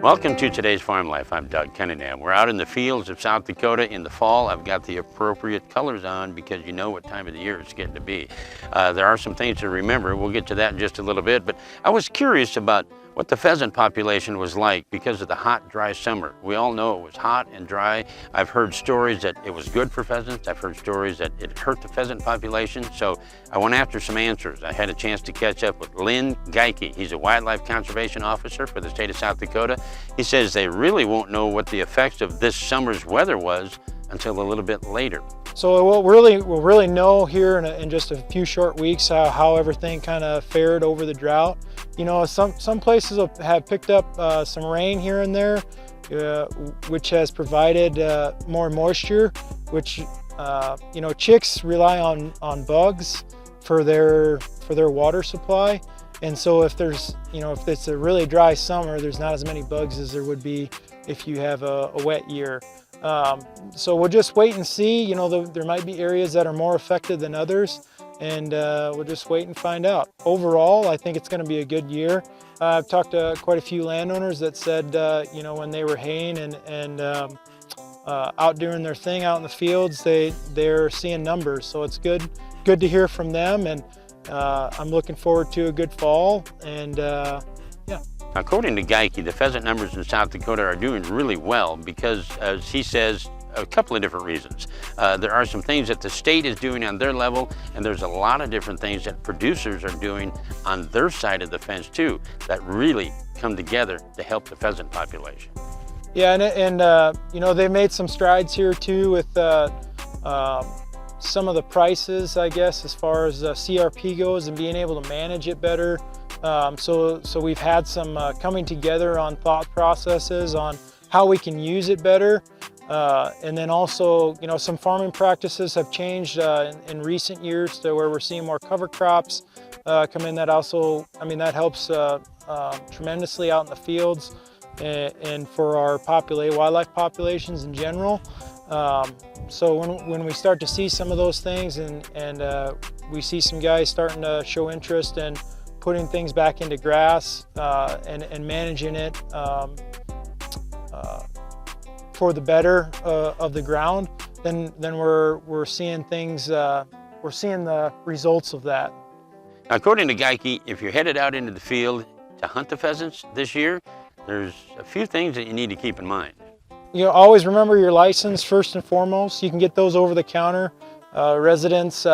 Welcome to today's Farm Life. I'm Doug Cunningham. We're out in the fields of South Dakota in the fall. I've got the appropriate colors on because you know what time of the year it's getting to be. There are some things to remember. We'll get to that in just a little bit, but I was curious about what the pheasant population was like because of the hot, dry summer. We all know it was hot and dry. I've heard stories that it was good for pheasants. I've heard stories that it hurt the pheasant population. So I went after some answers. I had a chance to catch up with Lynn Geuke. He's a wildlife conservation officer for the state of South Dakota. He says they really won't know what the effects of this summer's weather was until a little bit later. So we'll really know here in just a few short weeks how everything kind of fared over the drought. You know, some places have picked up some rain here and there, which has provided more moisture, which you know, chicks rely on bugs for their water supply. And so if there's, you know, if it's a really dry summer, there's not as many bugs as there would be if you have a wet year. So we'll just wait and see. You know, there might be areas that are more affected than others, and we'll just wait and find out. Overall, I think it's going to be a good year. I've talked to quite a few landowners that said, you know, when they were haying and out doing their thing out in the fields, they're seeing numbers. So it's good to hear from them, and I'm looking forward to a good fall. And yeah. According to Geuke, the pheasant numbers in South Dakota are doing really well because, as he says, a couple of different reasons. There are some things that the state is doing on their level, and there's a lot of different things that producers are doing on their side of the fence too that really come together to help the pheasant population. Yeah, and you know, they've made some strides here too with some of the prices, I guess, as far as CRP goes and being able to manage it better. So we've had some coming together on thought processes on how we can use it better. And then also, you know, some farming practices have changed in recent years to where we're seeing more cover crops come in. That also, I mean, that helps tremendously out in the fields and for our wildlife populations in general. So when we start to see some of those things and we see some guys starting to show interest in putting things back into grass and managing it for the better of the ground, then we're seeing things. We're seeing the results of that. According to Geuke, if you're headed out into the field to hunt the pheasants this year, there's a few things that you need to keep in mind. You know, always remember your license first and foremost. You can get those over the counter. Residents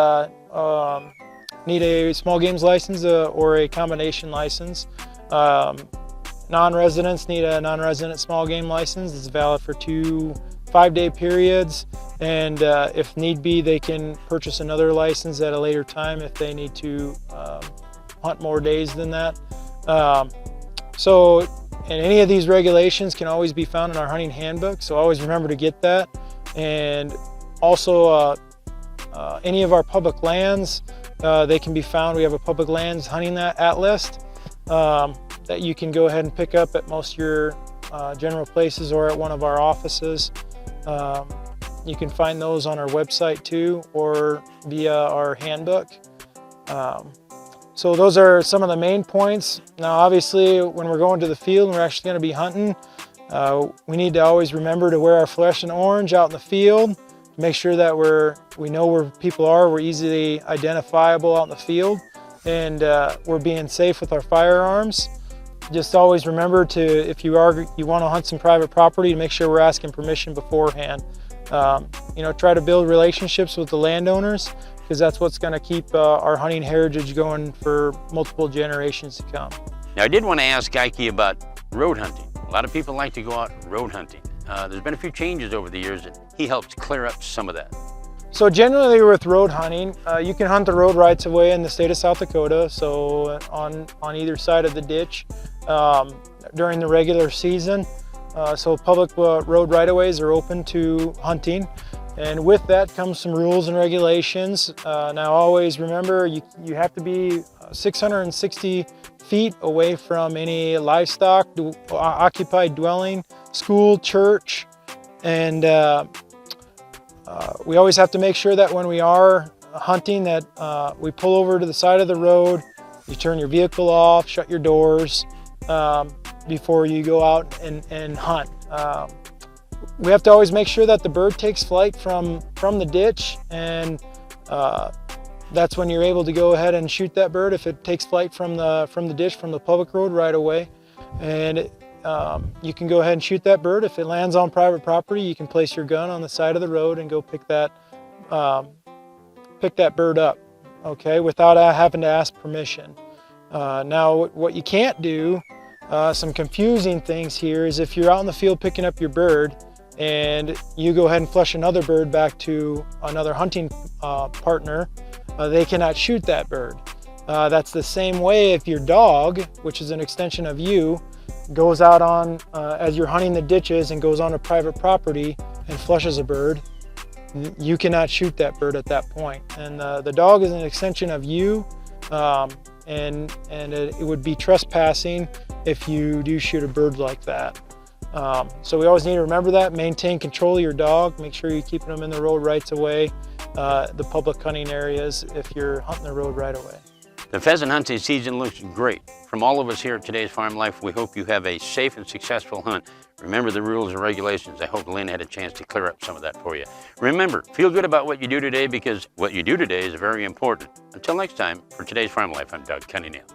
need a small games license or a combination license. Non-residents need a non-resident small game license. It's valid for 2 5-day periods, and if need be, they can purchase another license at a later time if they need to hunt more days than that. And any of these regulations can always be found in our hunting handbook, so always remember to get that. And also any of our public lands, they can be found. We have a public lands hunting atlas that you can go ahead and pick up at most of your general places or at one of our offices. You can find those on our website too, or via our handbook. So those are some of the main points. Now, obviously, when we're going to the field and we're actually going to be hunting, we need to always remember to wear our fluorescent orange out in the field, to make sure that we know where people are, we're easily identifiable out in the field, and we're being safe with our firearms. Just always remember to, if you want to hunt some private property, to make sure we're asking permission beforehand. You know, try to build relationships with the landowners, because that's what's going to keep our hunting heritage going for multiple generations to come. Now, I did want to ask Geuke about road hunting. A lot of people like to go out road hunting. There's been a few changes over the years, and he helps clear up some of that. So generally with road hunting, you can hunt the road rights of way in the state of South Dakota, so on either side of the ditch during the regular season. So public road right-of-ways are open to hunting. And with that comes some rules and regulations. Now always remember, you have to be 660 feet away from any livestock, occupied dwelling, school, church, and we always have to make sure that when we are hunting that we pull over to the side of the road, you turn your vehicle off, shut your doors. before you go out and hunt. We have to always make sure that the bird takes flight from the ditch, and that's when you're able to go ahead and shoot that bird if it takes flight from the ditch, from the public road right away. And you can go ahead and shoot that bird. If it lands on private property, you can place your gun on the side of the road and go pick that bird up, okay, without having to ask permission. Now, what you can't do, some confusing things here, is if you're out in the field picking up your bird and you go ahead and flush another bird back to another hunting partner, they cannot shoot that bird. That's the same way if your dog, which is an extension of you, goes out on, as you're hunting the ditches and goes on a private property and flushes a bird, you cannot shoot that bird at that point. And the dog is an extension of you, and it would be trespassing if you do shoot a bird like that. So we always need to remember that. Maintain control of your dog. Make sure you're keeping them in the road rights away, the public hunting areas if you're hunting the road right away. The pheasant hunting season looks great. From all of us here at Today's Farm Life, we hope you have a safe and successful hunt. Remember the rules and regulations. I hope Lynn had a chance to clear up some of that for you. Remember, feel good about what you do today, because what you do today is very important. Until next time, for Today's Farm Life, I'm Doug Cunningham.